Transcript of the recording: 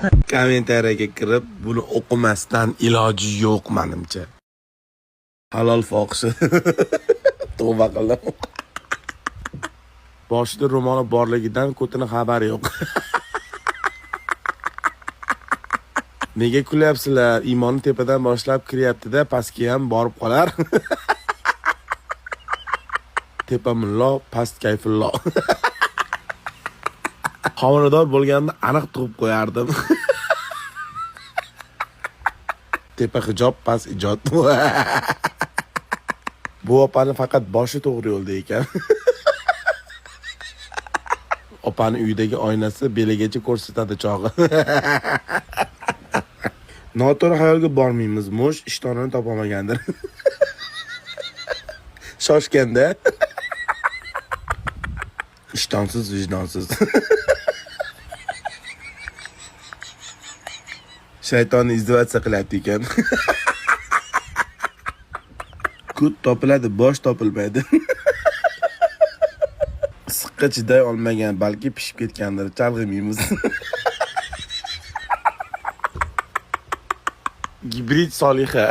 Kommentariyaga kirib, buni o'qimasdan iloji yo'q menimcha. Halol fohishi. Tavba qildim. Boshida ro'moli borligidan ko'tini xabari yo'q. Nega kulyapsizlar? Iymonni tepadan boshlab kiryapti-da, pastga ham borib qolar. Tepamullo, past kayfullo. Homilador bo'lganimda aniq tug'ib qo'yardim. Tepa hijob, past ijod. Bu opani faqat boshi to'g'ri yo'lda ekan. Opani uyidagi oynasi beligacha ko'rsatadi chog'i. Noto'g'ri xayolga bormaymiz. Mo'sh ishtonini topolmagandir. Shoshganda. Ishtonsiz, vijdonsiz. Shaytonni izdivatsiya qilyapti ekan. Kut topiladi, bosh topilmaydi. Issiqqa chiday olmagan, balki pishib ketgandir. Chalg'imaymiz. Gibrid Soliha.